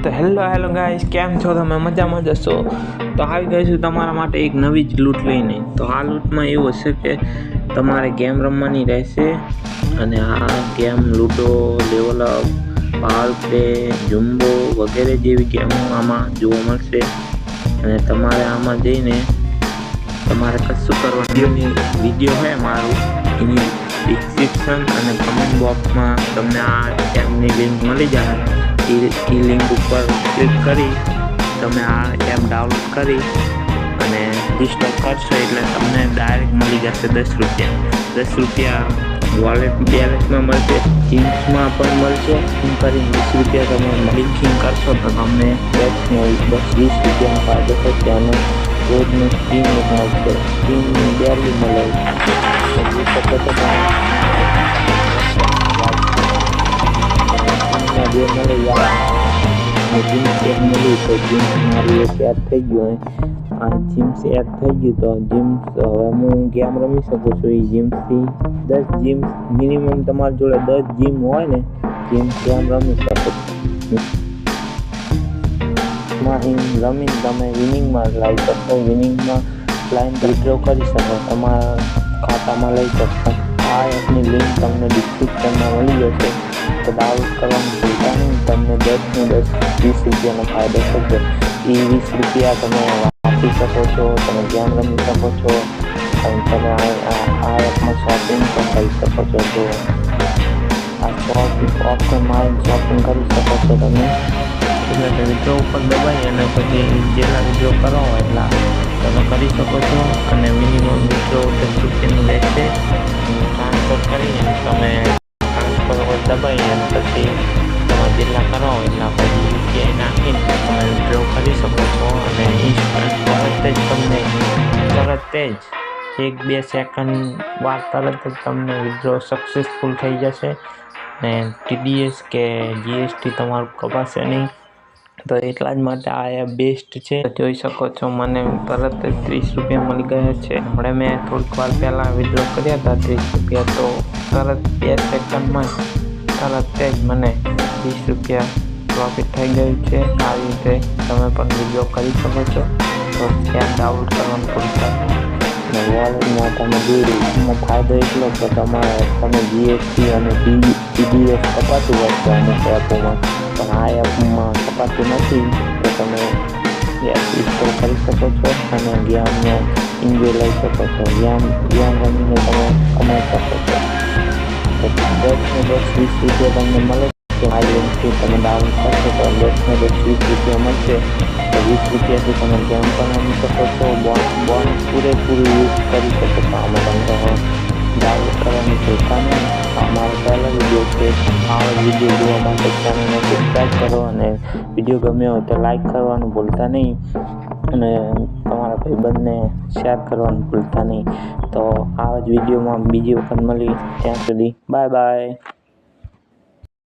તો hello guys, કેમ છો તમે? મજામાં જશો? તો આવી ગઈ છું તમારા માટે એક નવી જ લૂંટ લઈને. તો આ લૂંટમાં એવું હશે કે તમારે ગેમ રમવાની રહેશે અને આ game Ludo, level up, power play, jumbo વગેરે જેવી ગેમો આમાં જોવા મળશે. અને તમારે આમાં જઈને તમારે કશું કરવાનું વિડીયો હોય મારું એની ડિસ્ક્રિપ્શન અને કમેન્ટ બોક્સમાં તમને આ એપની લિંક મળી જાય. એ લિંક ઉપર ક્લિક કરી તમે આ એપ ડાઉનલોડ કરી અને રજિસ્ટર કરશો એટલે તમને ડાયરેક્ટ મળી જશે 10 રૂપિયા વોલેટ બેલેન્સમાં મળશે, જીમ્સમાં પણ મળશે. એમ કરી 20 રૂપિયા તમે લિંકિંગ કરશો તો તમને 10-20 રૂપિયાનો ફાયદો થશે અને રોજનું સ્ટીમ એક મળશે. સ્ટીમ ડેલી મળે જે મળે જીમ્સ એડ મળ્યું તો જીમ્સ મારું એક એડ થઈ ગયું. આ જીમ્સ એડ થઈ ગયું તો જીમ્સ હવે હું ગેમ રમી શકું છું. એ જીમ્સથી 10 જીમ્સ મિનિમમ તમારી જોડે 10 જીમ હોય ને જીમ્સ ગેમ રમી શકો છો. રમીને તમે વિનિંગમાં લાવી શકશો. વિનિંગમાં લાઈન વિડ્રો કરી શકો, તમારા ખાતામાં લઈ શકશો. આ એપની લિંક તમને ડિસ્ક્રિપ્શનમાં મળી જશે તો ડાઉનલોડ કરવાનું ભૂલતા નહીં. તમને 10-20 રૂપિયાનો ફાયદો થશે. એ 20 રૂપિયા તમે વાપરી શકો છો, તમે ગેમ રમી શકો છો અને તમે આ એપમાં શોપિંગ પણ કરી શકો છો. તો આ ઓપ્શનમાં શોપિંગ કરી શકો છો તમે. એટલે વિડ્રો ઉપર દબાઈ અને પછી જેટલા વિડ્રો કરો એટલા તમે કરી શકો છો. અને મિનિમમ વિડ્રો 10 રૂપિયાનું રહેશે. ટ્રાન્સફર કરીને તમે ટ્રાન્સફર ઉપર દબાઈ અને પછી તમે જેટલા કરો એટલા પછી યુપીઆઈ નાખીને તમે વિડ્રો કરી શકો છો. અને ઇન્સ્ટન્ટ તરત જ 1-2 સેકન્ડ બાદ તરત જ તમને વિડ્રો સક્સેસફુલ થઈ જશે. અને TDS કે GST તમારું કપાશે નહીં. તો એટલા જ માટે આ એપ બેસ્ટ છે. જોઈ શકો છો મને તરત જ 30 રૂપિયા મળી ગયા છે. હમણાં મેં થોડીક વાર પહેલાં વિડ્રો કર્યા હતા 30 રૂપિયા, તો તરત 2 સેકન્ડમાં તરત જ મને 20 રૂપિયા પ્રોફિટ થઈ ગયું છે. આવી રીતે તમે પણ વિડ્રો કરી શકો છો. તો એપ ડાઉનલોડ કરવાનું ભૂલતા નહીં. અને વોલેટમાં તમે એમાં ફાયદો એટલો કે તમે GST અને TDS કપાતું હોય છે અમુક એપોમાં, પણ આ એપમાં કપાતું નથી. તો તમે એપ ઇન્સ્ટોલ કરી શકો છો અને ગેમનો એન્જોય લઈ શકો છો. ગેમ રમીને તમે કમાઈ શકો છો. તો 10-20 રૂપિયા તમને મળે છે. આ લિંકથી તમે ડાઉનલોડ કરશો તો 10-20 રૂપિયા મળશે. તો 20 રૂપિયાથી તમે ગેમ પણ રમી શકો છો. બોન્ડ પૂરેપૂરું યુઝ કરી શકો છો. આમાં તમને ડાઉનલોડ કરવાની ભૂલતા નહીં. અમારો પહેલો વિડીયો છે. આવા વિડીયો જોવા માટે ચેનલને સબસ્ક્રાઈબ કરો અને વિડીયો ગમ્યો હોય તો લાઈક કરવાનું ભૂલતા નહીં અને તમારા ભાઈબંધને શેર કરવાનું ભૂલતા નહીં. તો આવા જ વિડીયોમાં બીજી વખત મળી, ત્યાં સુધી બાય.